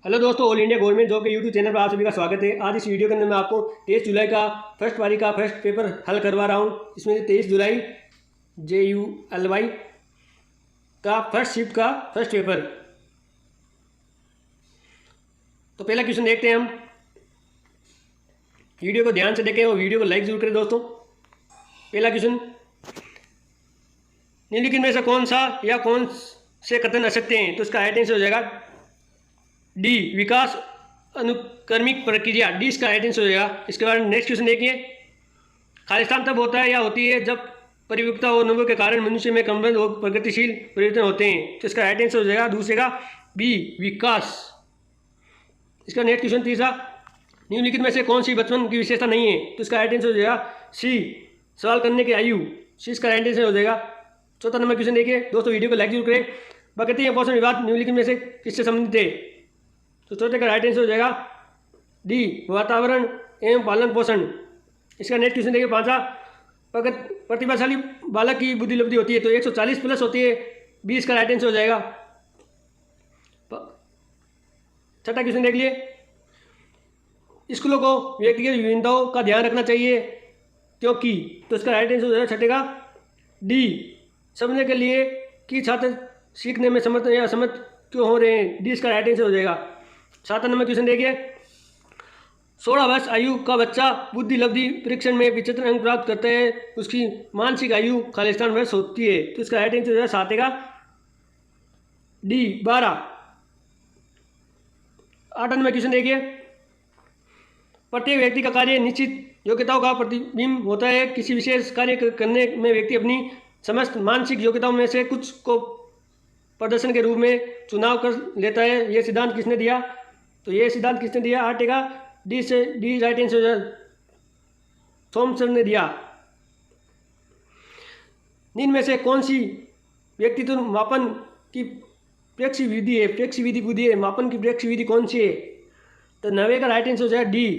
Hello दोस्तों, all India government job के YouTube channel पर आप सभी का स्वागत है। आज इस वीडियो के अंदर मैं आपको 23 जुलाई का फर्स्ट पारी का फर्स्ट पेपर हल करवा रहा हूँ। इसमें 23 जुलाई JULY का फर्स्ट शिफ्ट का फर्स्ट पेपर। तो पहला क्वेश्चन देखते हैं हम। वीडियो को ध्यान से देखें और वीडियो को लाइक जरूर करें दोस्तों। पहला क्वेश्चन, निम्नलिखित में से कौन सा या कौन से कथन असत्य हैं? तो इसका राइट आंसर हो जाएगा डी, विकास अनुक्रमिक प्रक्रिया। डी इसका राइट आंसर हो जाएगा। इसके बाद नेक्स्ट क्वेश्चन देखिए, खालिस्तान तब होता है या होती है जब परिपक्वता और अनुभव के कारण मनुष्य में क्रमबद्ध और प्रगतिशील परिवर्तन होते हैं। तो इसका राइट आंसर हो जाएगा दूसरे का बी, विकास। इसका नेक्स्ट क्वेश्चन तीसरा, निम्नलिखित में से कौन सी बचपन की विशेषता नहीं है? तो इसका राइट आंसर हो जाएगा सी, सवाल करने की आयु। सी इसका राइट आंसर हो जाएगा। चौथा नंबर क्वेश्चन देखिए दोस्तों, वीडियो को लाइक जरूर करें। प्रकृति या पोषण विभाग निम्नलिखित में से किससे संबंधित है? तो चौथे का राइट आंसर हो जाएगा डी, वातावरण एवं पालन पोषण। इसका नेक्स्ट क्वेश्चन देखिए पांचवा, प्रतिभाशाली बालक की बुद्धि लब्धि होती है तो 140 प्लस होती है। बी इसका राइट आंसर हो जाएगा। छठा क्वेश्चन देख लिए, स्कूलों को व्यक्तिगत विभिन्नताओं का ध्यान रखना चाहिए क्योंकि। तो इसका राइट आंसर हो जाएगा छठे का डी, समझने के लिए कि छात्र सीखने में समर्थ या असमर्थ क्यों हो रहे हैं। डी इसका राइट आंसर हो जाएगा। सात नंबर क्वेश्चन देखिए, 16 वर्ष आयु का बच्चा बुद्धि लब्धि परीक्षण में 75 अंक प्राप्त करता है, उसकी मानसिक आयु खालिस्तान वर्ष होती है। तो इसका राइट आंसर सात का डी, 12। 8 नंबर क्वेश्चन देखिए, प्रत्येक व्यक्ति का कार्य निश्चित योग्यताओं का प्रतिबिंब होता है। किसी विशेष कार्य करने में व्यक्ति अपनी समस्त मानसिक योग्यताओं में से कुछ को प्रदर्शन के रूप में चुनाव कर लेता है। यह सिद्धांत किसने दिया? तो ये सिद्धांत किसने दिया? आर्टेगा। डी से डी राइट आंसर थॉमसन ने दिया। निम्न में से कौन सी व्यक्तित्व मापन की प्रेक्षी विधि है? प्रेक्षी विधि बुद्धि है, मापन की प्रेक्षी विधि कौन सी है? तो 9 का राइट आंसर हो जाएगा डी,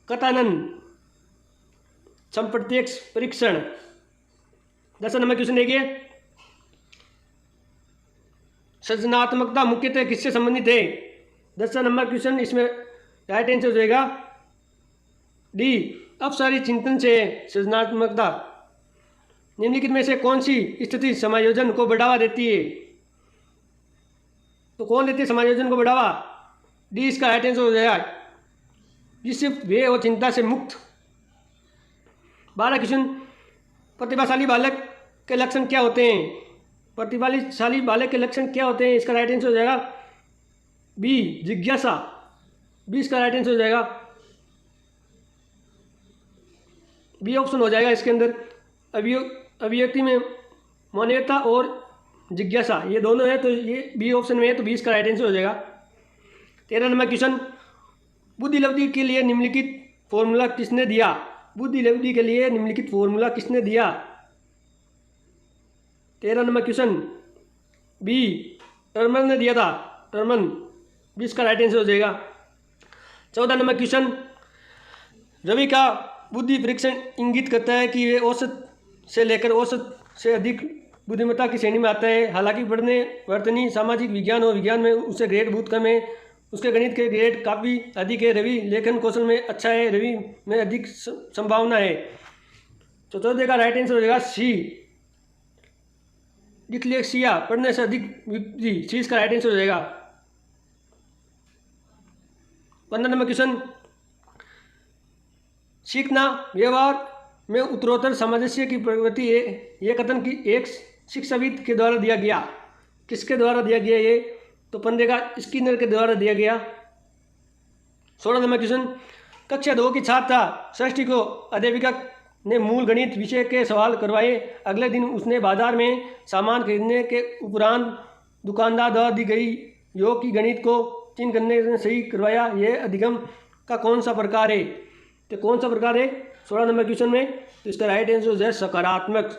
कथानन संप्रत्यक्ष परीक्षण। 10 नंबर क्वेश्चन देखिए, सृजनात्मकता मुख्यतः किससे संबंधित है? 10 नंबर क्वेश्चन, इसमें राइट आंसर हो जाएगा डी, अपसारी चिंतन से सृजनात्मकता। निम्नलिखित में से कौन सी स्थिति समायोजन को बढ़ावा देती है? तो कौन देती है समायोजन को बढ़ावा? डी इसका राइट आंसर हो जाएगा, जिससे वे और चिंता से मुक्त। 12 क्वेश्चन, प्रतिभाशाली बालक के लक्षण क्या होते हैं? प्रतिभाशाली बालक के लक्षण क्या होते हैं? इसका राइट आंसर हो जाएगा बी, जिज्ञासा। बी इसका राइट आंसर हो जाएगा, बी ऑप्शन हो जाएगा इसके अंदर। अभिव्यक्ति में मानवीयता और जिज्ञासा ये दोनों है, तो ये बी ऑप्शन में है, तो बी इसका राइट आंसर हो जाएगा। 13 नंबर क्वेश्चन, बुद्धि लब्धि के लिए निम्नलिखित फॉर्मूला किसने दिया? बुद्धि लब्धि के लिए निम्नलिखिट फॉर्मूला किसने दिया? 13 नंबर क्वेश्चन, बी, टर्मन ने दिया था, टर्मन। बी इसका राइट आंसर हो जाएगा। 14 नंबर क्वेश्चन, रवि का बुद्धि परीक्षण इंगित करता है कि वे औसत से लेकर औसत से अधिक बुद्धिमत्ता की श्रेणी में आता है। हालांकि पढ़ने वर्तनी सामाजिक विज्ञान और विज्ञान में उसे ग्रेड बहुत कम है, उसके गणित के ग्रेड काफ़ी अधिक है। रवि लेखन कौशल में अच्छा है, रवि में अधिक संभावना है। तो 14 का राइट आंसर हो जाएगा सी, डिस्लेक्सिया, पढ़ने से अधिक वृद्धि। सी इसका राइट आंसर हो जाएगा। 15 नंबर क्वेश्चन, सीखना व्यवहार में उत्तरोत्तर सामंजस्य की प्रगति है, यह कथन की एक शिक्षाविद के द्वारा दिया गया। किसके द्वारा दिया गया ये? तो 15 का स्किनर के द्वारा दिया गया। 16 नंबर क्वेश्चन, कक्षा 2 की छात्र था, षष्ठी को अध्यापिका ने मूल गणित विषय के सवाल करवाए। अगले दिन उसने बाजार में सामान खरीदने के उपरांत दुकानदार द्वारा दी गई योग की गणित को चिन्ह करने से सही करवाया। यह अधिगम का कौन सा प्रकार है? तो कौन सा प्रकार है 16 नंबर क्वेश्चन में? तो इसका राइट आंसर हो जाए सकारात्मक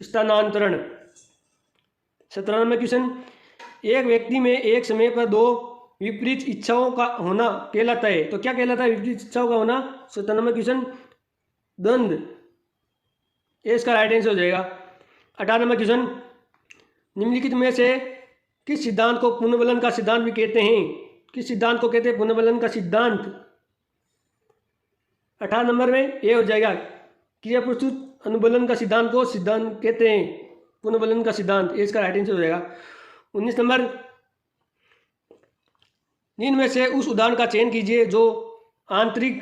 स्थानांतरण। 17 नंबर क्वेश्चन, एक व्यक्ति में एक समय पर दो विपरीत इच्छाओं का होना कहलाता है। तो क्या कहलाता है विपरीत इच्छाओं का होना? 17 नंबर क्वेश्चन, द्वंद्व। ये इसका राइट आंसर हो जाएगा। 18 नंबर क्वेश्चन, निम्नलिखित में से किस सिद्धांत को पुनर्बलन का सिद्धांत भी कहते हैं? किस सिद्धांत को कहते हैं? पुनर्बलन का सिद्धांत। 18 नंबर में ए हो जाएगा, क्रिया प्रस्तुत अनुबलन का सिद्धांत को सिद्धांत कहते हैं, पुनर्बलन का सिद्धांत, ये इसका राइट आंसर हो जाएगा। 19 नंबर, निम्न में से उस उदाहरण का चयन कीजिए जो आंतरिक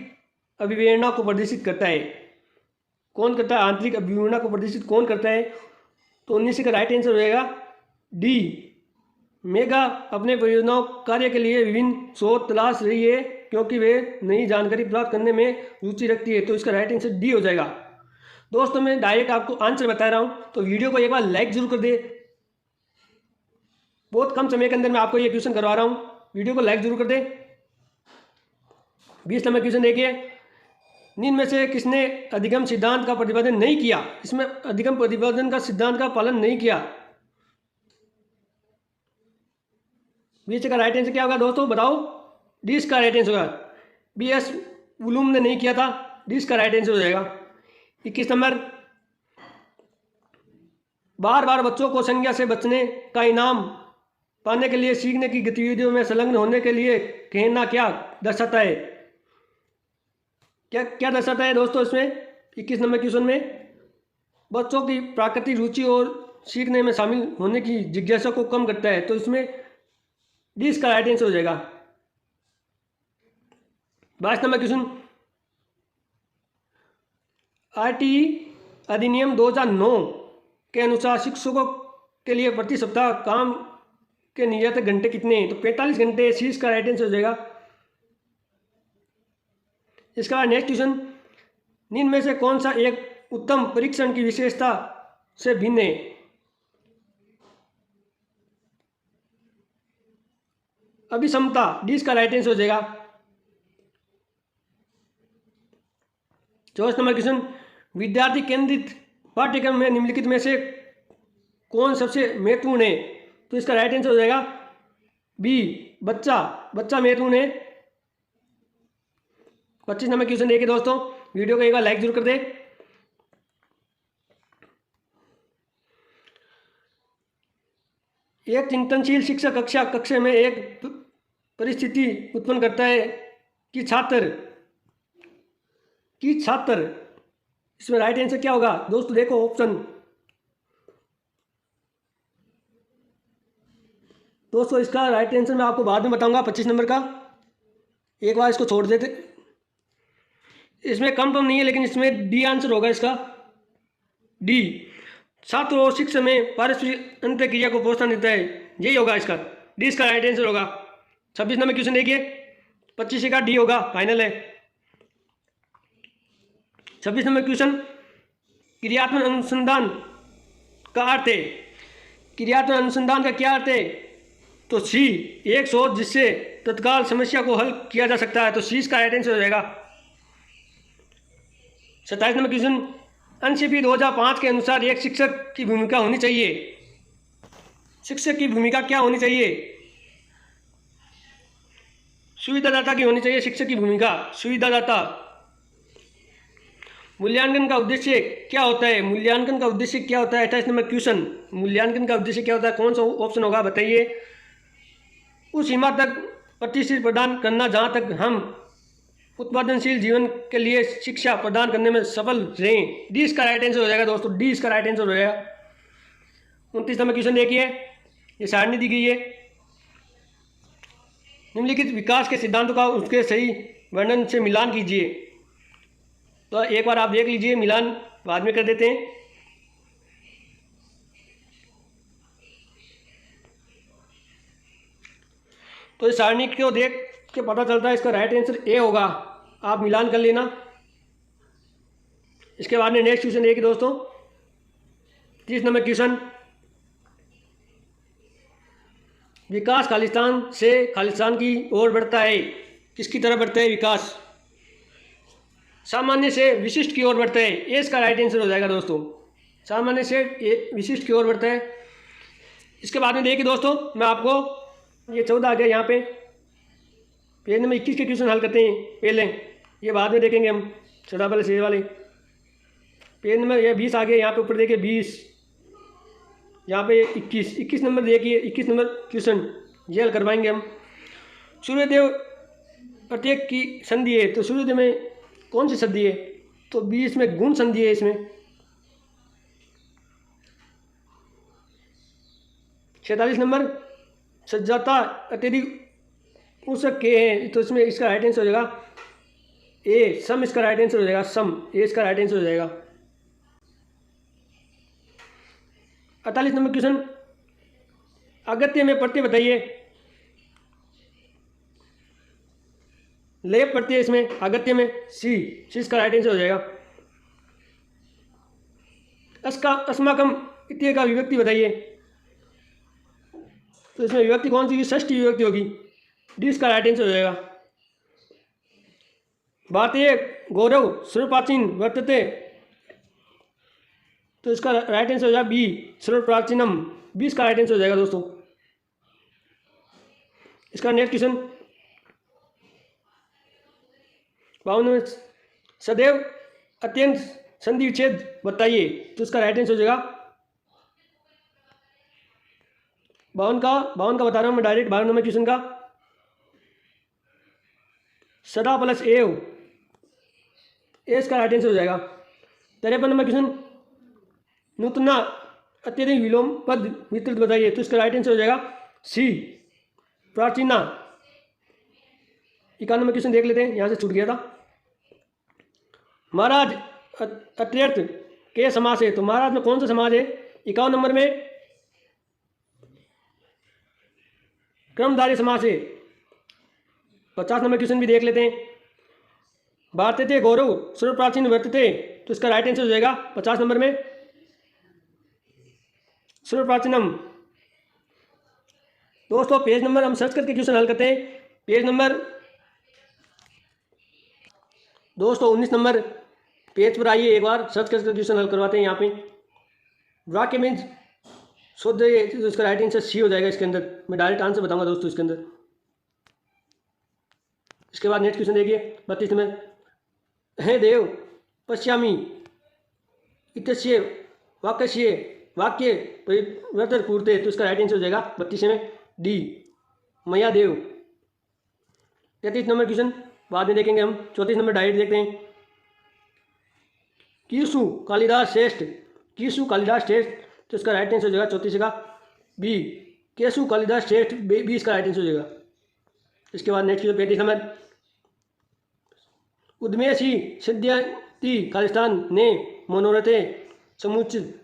अभिप्रेरणा को प्रदर्शित करता है। कौन करता है आंतरिक अभिप्रेरणा को प्रदर्शित, कौन करता है? तो 19 का राइट आंसर हो जाएगा डी। मेगा अपने परियोजनाओं कार्य के लिए विभिन्न स्रोत तलाश रही है क्योंकि वे नई जानकारी प्राप्त करने में रुचि रखती है, तो इसका राइट आंसर डी हो जाएगा। दोस्तों मैं डायरेक्ट आपको आंसर बता रहा हूँ, तो वीडियो को एक बार लाइक जरूर कर दे। बहुत कम समय के अंदर मैं आपको ये क्वेश्चन करवा रहा हूँ, वीडियो को लाइक जरूर कर दे। 20 नंबर क्वेश्चन देखिए, निम्न में से किसने अधिगम सिद्धांत का प्रतिपादन नहीं किया? इसमें अधिगम प्रतिपादन का सिद्धांत का पालन नहीं किया। 20 का राइट आंसर क्या होगा दोस्तों, बताओ? डी इसका राइट आंसर होगा। BS वुलूम ने नहीं किया था, डी इसका राइट आंसर हो जाएगा। 21 नंबर, बार बार बच्चों को संज्ञा से बचने का इनाम पाने के लिए सीखने की गतिविधियों में संलग्न होने के लिए कहना क्या दर्शाता है? क्या दर्शाता है दोस्तों इसमें? 21 नंबर क्वेश्चन में बच्चों की प्राकृतिक रुचि और सीखने में शामिल होने की जिज्ञासा को कम करता है, तो इसमें डी इसका राइट आंसर हो जाएगा। 22 नंबर क्वेश्चन, RTE अधिनियम 2009 के अनुसार शिक्षकों के लिए प्रति सप्ताह काम के नियत घंटे कितने हैं? तो 45 घंटे, सी इसका राइट आंसर हो जाएगा। इसका बाद नेक्स्ट क्वेश्चन, निम्न में से कौन सा एक उत्तम परीक्षण की विशेषता से भिन्न है? अभिक्षमता, डी इसका राइट आंसर हो जाएगा। 24 नंबर क्वेश्चन, विद्यार्थी केंद्रित पाठ्यक्रम में निम्नलिखित में से कौन सबसे महत्वपूर्ण है? तो इसका राइट आंसर हो जाएगा बी, बच्चा महत्वपूर्ण है। 25 नंबर क्वेश्चन देखिए दोस्तों, वीडियो को एक बार लाइक जरूर कर दे। एक चिंतनशील शिक्षक कक्षा में एक परिस्थिति उत्पन्न करता है कि छात्र, इसमें राइट आंसर क्या होगा दोस्तों? देखो ऑप्शन दोस्तों, इसका राइट आंसर मैं आपको बाद में बताऊंगा। 25 नंबर का एक बार इसको छोड़ देते, इसमें कंफर्म नहीं है लेकिन इसमें डी आंसर होगा इसका, डी। छात्र और शिक्षक में पारस्परिक अंतःक्रिया को प्रोत्साहन देता है, यही होगा इसका, डी इसका राइट आंसर होगा। 26 नंबर क्वेश्चन देखिए, 25 का डी होगा, फाइनल है। 26 नंबर क्वेश्चन, क्रियात्मक अनुसंधान का अर्थ है? क्रियात्मक अनुसंधान का क्या अर्थ है? तो सी, एक शोध जिससे तत्काल समस्या को हल किया जा सकता है, तो सी इसका राइट आंसर हो जाएगा। 27 नंबर क्वेश्चन, एनसीपी 2005 के अनुसार एक शिक्षक की भूमिका होनी चाहिए। शिक्षक की भूमिका क्या होनी चाहिए? सुविधादाता की होनी चाहिए शिक्षक की भूमिका, सुविधादाता। मूल्यांकन का उद्देश्य क्या होता है? मूल्यांकन का उद्देश्य क्या होता है? 28 नंबर क्वेश्चन, मूल्यांकन का उद्देश्य क्या होता है? कौन सा ऑप्शन होगा बताइए? उस सीमा तक प्रतिष्ठित प्रदान करना जहाँ तक हम उत्पादनशील जीवन के लिए शिक्षा प्रदान करने में सफल रहें, डी इसका राइट आंसर हो जाएगा दोस्तों, डी इसका राइट आंसर हो जाएगा। 29 नंबर क्वेश्चन देखिए, ये सारणी दी गई है, निम्नलिखित विकास के सिद्धांतों का उसके सही वर्णन से मिलान कीजिए। तो एक बार आप देख लीजिए, मिलान बाद में कर देते हैं। तो इस सारणी को देख के पता चलता है इसका राइट आंसर ए होगा, आप मिलान कर लेना। इसके बाद में नेक्स्ट क्वेश्चन देखिए दोस्तों, 30 नंबर क्वेश्चन, विकास खालिस्तान से खालिस्तान की ओर बढ़ता है, किसकी तरफ बढ़ता है विकास? सामान्य से विशिष्ट की ओर बढ़ता है, ये इसका राइट आंसर हो जाएगा दोस्तों, सामान्य से विशिष्ट की ओर बढ़ता है। इसके बाद में देखिए दोस्तों, मैं आपको ये 14 आ गया, यहाँ पे पेज नंबर 21 के क्वेश्चन हल करते हैं पहले, ये बाद में देखेंगे हम, 14 वाले से वाले। पेज नंबर ये 20 आ गया, यहाँ पे ऊपर देखिए 20, यहाँ पे 21 नंबर देखिए, 21 नंबर क्वेश्चन ये हल करवाएंगे हम। सूर्यदेव प्रत्येक की संधि है, तो सूर्यदेव में कौन सी संधि है? तो बी इसमें गुण संधि है इसमें। 46 नंबर, सज्जाता अत्यधिक ऊषक के हैं, तो इसमें इसका राइट आंसर हो जाएगा ए, सम इसका राइट आंसर हो जाएगा, सम ए इसका राइट आंसर हो जाएगा। 48 नंबर क्वेश्चन, अगत्य में प्रत्यय बताइए। लेप प्रत्यय इसमें अगत्य में सी इसका राइट आंसर हो जाएगा। अस्माकम इत्यादि का विभक्ति बताइए, तो इसमें विभक्ति कौन सी? षष्ठी विभक्ति होगी, डी इसका राइट आंसर हो जाएगा। भारतीय गौरव सर्वप्राचीन वर्तते, तो इसका राइट आंसर हो जाएगा बी, सर्वप्राचीनम, बी इसका राइट आंसर हो जाएगा दोस्तों। इसका नेक्स्ट क्वेश्चन 52, सदैव अत्यंत संधि विच्छेद बताइए, तो इसका राइट आंसर हो जाएगा 52 का बता रहा हूं मैं डायरेक्ट 52 नंबर क्वेश्चन का, सदा प्लस एव, ए इसका राइट आंसर हो जाएगा। 53 नंबर क्वेश्चन, नूतना अत्यधिक विलोम पद विस्तृत बताइए, तो इसका राइट आंसर हो जाएगा सी, प्राचीना। 51 नंबर क्वेश्चन देख लेते हैं, यहाँ से छूट गया था। महाराज अत्यर्थ के समास है, तो महाराज में कौन सा समाज है? 51 नंबर में क्रमधारी समास है। 50 नंबर क्वेश्चन भी देख लेते हैं, भारतीय गौरव सर्वप्राचीन वर्तते, तो इसका राइट आंसर हो जाएगा 50 नंबर में सर्वप्राचीनम। दोस्तों पेज नंबर हम सर्च करके क्वेश्चन हल करते हैं। पेज नंबर दोस्तों 19 नंबर पेज पर आइए, एक बार सर्च करके क्वेश्चन हल करवाते हैं। यहाँ पे वाक्य मीन्स शुद्ध, तो इसका राइट आंसर सी हो जाएगा। इसके अंदर मैं डायरेक्ट आंसर बताऊंगा दोस्तों इसके अंदर। इसके बाद नेक्स्ट क्वेश्चन देखिए 32 नंबर, हे देव पश्यामी इत्यस्य वाक्यस्य वाक्य परिवर्तन पूर्ते, तो इसका राइट आंसर हो जाएगा 32 में डी, मया देव। 33 नंबर क्वेश्चन बाद में देखेंगे हम। 34 नंबर डायरेक्ट देखते हैं, कीसु कालिदास श्रेष्ठ, कीसु कालिदास श्रेष्ठ, तो इसका राइट आंसर हो जाएगा 34 का बी, केसु कालिदास श्रेष्ठ, बी इसका राइट आंसर हो जाएगा। इसके बाद नेक्स्ट 35 नंबर, उद्मेशी सिद्ध्यति खालिस्तान ने मनोरथे समुचित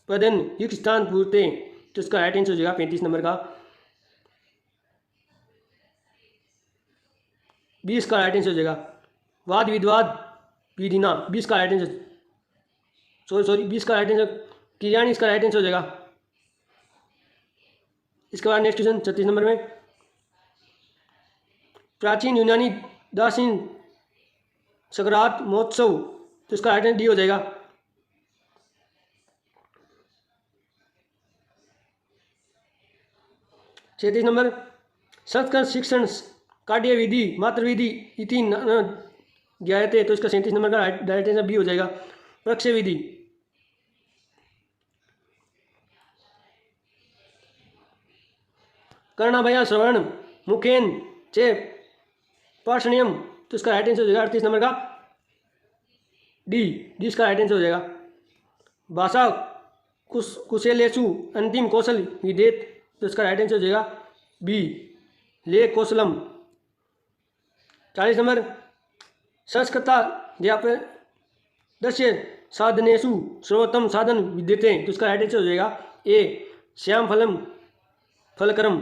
पदन युक्त स्थान पूर्ते, तो इसका राइट आंसर हो जाएगा 35 नंबर का 20 का राइट आंसर हो जाएगा। वाद विद्वाद विधिना, 20 का राइट आंसर, सॉरी 20 का राइट आंसर किरियानी, इसका राइट आंसर हो जाएगा। इसके बाद नेक्स्ट क्वेश्चन 36 नंबर में, प्राचीन यूनानी दासीन सकरात महोत्सव, तो इसका राइट आंसर डी हो जाएगा। सैंतीस नंबर, संस्कृत शिक्षण कार्य विधि मात्र विधि इति न ज्ञायते, तो इसका 37 नंबर का डायरेक्ट आंसर बी हो जाएगा, प्रक्षय विधि। कर्णाभया श्रवण मुखेन चे पाषणियम, तो इसका राइट आंसर हो जाएगा 38 नंबर का डी, डी इसका राइट आंसर हो जाएगा। भाषा कुशलेषु अंतिम कौशल विदेत, तो इसका राइट आंसर हो जाएगा बी, ले कौशलम। 40 नंबर, संस्कृताध्यापनस्य साधनेषु सर्वोत्तम साधन विद्यते, तो इसका राइट आंसर हो जाएगा ए, श्याम फलम फलकरम।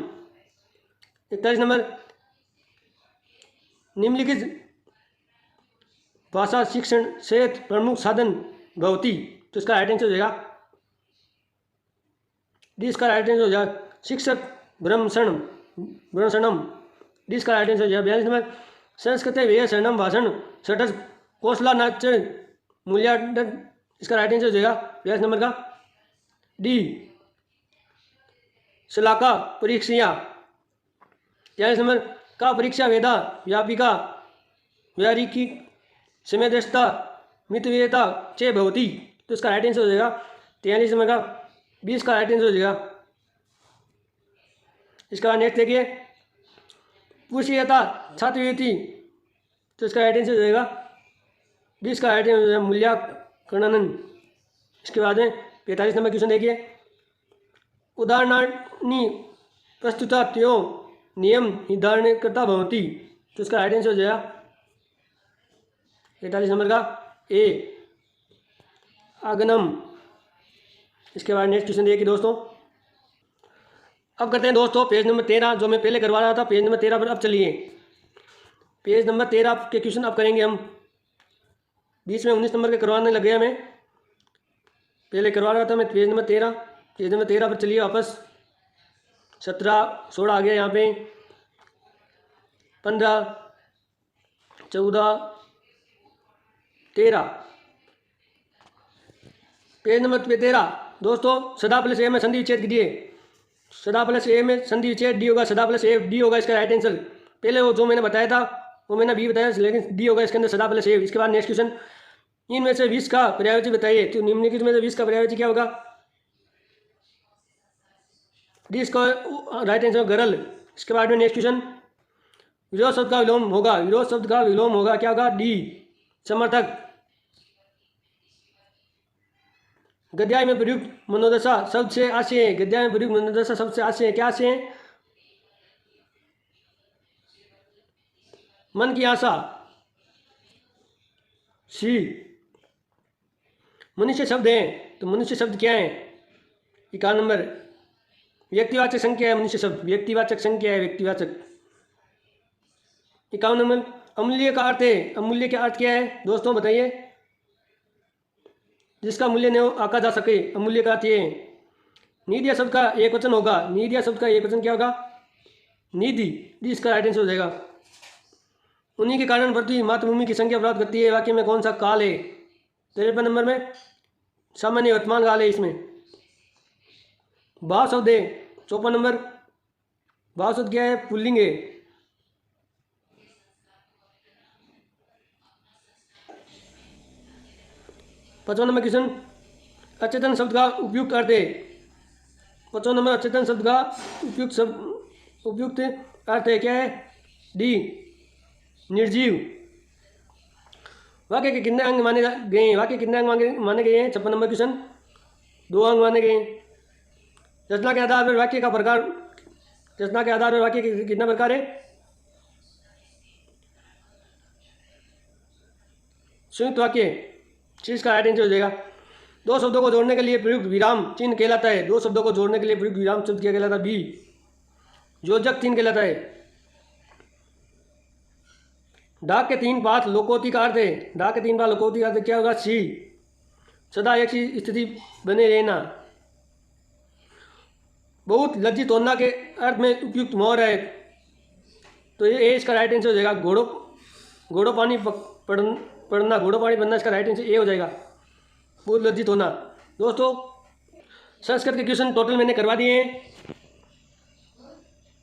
41 नंबर, निम्नलिखित भाषा शिक्षण से प्रमुख साधन भवती, तो इसका राइट आंसर हो जाएगा डी, इसका राइट आंसर हो जाएगा शिक्षक ब्रह्मशरणम, डी इसका राइट आंसर हो जाएगा। 42 नंबर, संस्कृत व्यय शरणम भाषण सठस कौशला नाच मूल्यार्डन, इसका राइट आंसर हो जाएगा 42 नंबर का डी, शलाका परीक्षा। 43 नंबर, का परीक्षा वेदा व्यापिका व्यारिकी समयदृष्टा मितव्यता चे भवती, तो इसका राइट आंसर हो जाएगा 43 नंबर का 20 का राइट आंसर हो जाएगा। इसका नेक्स्ट देखिए पूछ लिया था छात्रवृत्ति, तो इसका राइट आंसर हो जाएगा 20 का राइट आंसर हो जाएगा मूल्यांकन। इसके बाद में 45 नंबर क्वेश्चन देखिए, उदाहरणानि प्रस्तुता त्यो नियम निर्धारणकर्ता भवति, तो इसका राइट आंसर हो जाएगा 45 नंबर का ए आगनम। इसके बाद नेक्स्ट क्वेश्चन देखिए दोस्तों, अब करते हैं दोस्तों पेज नंबर 13, जो मैं पहले करवा रहा था पेज नंबर 13 पर। अब चलिए पेज नंबर 13 के क्वेश्चन अब करेंगे हम। बीच में 19 नंबर के करवाने लग गया, मैं पहले करवा रहा था मैं पेज नंबर 13 पर चलिए वापस। 17 16 आ गया यहाँ पे, 15 14 13 पेज नंबर 13 दोस्तों। सदा प्लस ए में संधि विच्छेद दिए, सदा प्लस ए में संधि विच्छेद डी होगा, सदा प्लस ए डी होगा इसका राइट आंसर। पहले वो जो मैंने बताया था वो मैंने बी बताया, लेकिन डी होगा इसके अंदर सदा प्लस ए। इसके बाद नेक्स्ट क्वेश्चन, इनमें से 20 का पर्यायवाची बताइए, तो निम्नलिखित में से 20 का पर्यायवाची क्या होगा? डी इसका राइट आंसर गरल। इसके बाद में नेक्स्ट क्वेश्चन, विरोध शब्द का विलोम होगा, विरोध शब्द का विलोम होगा क्या होगा? डी समर्थक। गद्याय में प्रयुक्त मनोदशा शब्द से आशय है, गद्याय में प्रयुक्त मनोदशा शब्द से आशय है, क्या आशय है? मन की आशा। सी मनुष्य शब्द है, तो मनुष्य शब्द क्या है? 51 नंबर व्यक्तिवाचक संख्या है, मनुष्य शब्द व्यक्तिवाचक संख्या है, व्यक्तिवाचक। 51 नंबर अमूल्य का अर्थ है, अमूल्य का अर्थ क्या है दोस्तों बताइए? जिसका मूल्य न आंका जा सके, अमूल्य का अर्थ ये है। निधि शब्द का एक वचन होगा, निधि शब्द का एक वचन क्या होगा? निधि, इसका राइट आंसर हो जाएगा। उन्हीं के कारण पृथ्वी मातृभूमि की संख्या प्राप्त करती है, वाक्य में कौन सा काल है? 53 नंबर में सामान्य वर्तमान काल है इसमें। भाव शब्द है 54 नंबर, भाव शब्द क्या है? पुल्लिंग है। 55 नंबर क्वेश्चन, अचेतन शब्द का उपयुक्त अर्थ है। 55 नंबर अचेतन शब्द का उपयुक्त अर्थ है क्या है? डी निर्जीव। वाक्य के कितने अंग माने गए हैं? वाक्य कितने अंग माने गए हैं? 56 नंबर क्वेश्चन, 2 अंग माने गए हैं। रचना के आधार पर वाक्य का प्रकार, रचना के आधार पर वाक्य के कितना प्रकार है? संयुक्त वाक्य, चीज का राइट आंसर हो जाएगा। 2 शब्दों को जोड़ने के लिए प्रयुक्त विराम चिन्ह कहलाता है, 2 शब्दों को जोड़ने के लिए प्रयुक्त विराम शब्द क्या कहलाता है? बी योजक चिन्ह कहलाता है। डाक के 3 पात लोकोक्ति का अर्थ है, डाक के 3 पात लोकोक्ति का अर्थ क्या होगा? सी सदा एक सी स्थिति बने रहना। बहुत लज्जित होना के अर्थ में उपयुक्त मोहर है, तो ये इसका राइट आंसर हो जाएगा। घोड़ो पानी पड़ना, घोड़ो पानी बनना, इसका राइट आंसर ए हो जाएगा। बहुत लज्जित होना। दोस्तों संस्कृत के क्वेश्चन टोटल मैंने करवा दिए हैं,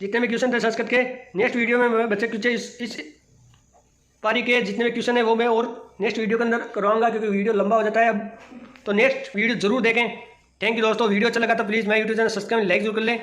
जितने भी क्वेश्चन थे संस्कृत के। नेक्स्ट वीडियो में मैं बच्चे कुछ इस पारी के जितने भी क्वेश्चन है वो मैं और नेक्स्ट वीडियो के अंदर करवाऊंगा, क्योंकि वीडियो लंबा हो जाता है अब। तो नेक्स्ट वीडियो जरूर देखें। थैंक यू दोस्तों। वीडियो अच्छा लगा तो प्लीज़ मेरा यूट्यूब चैनल सब्सक्राइब लाइक जरूर कर लें।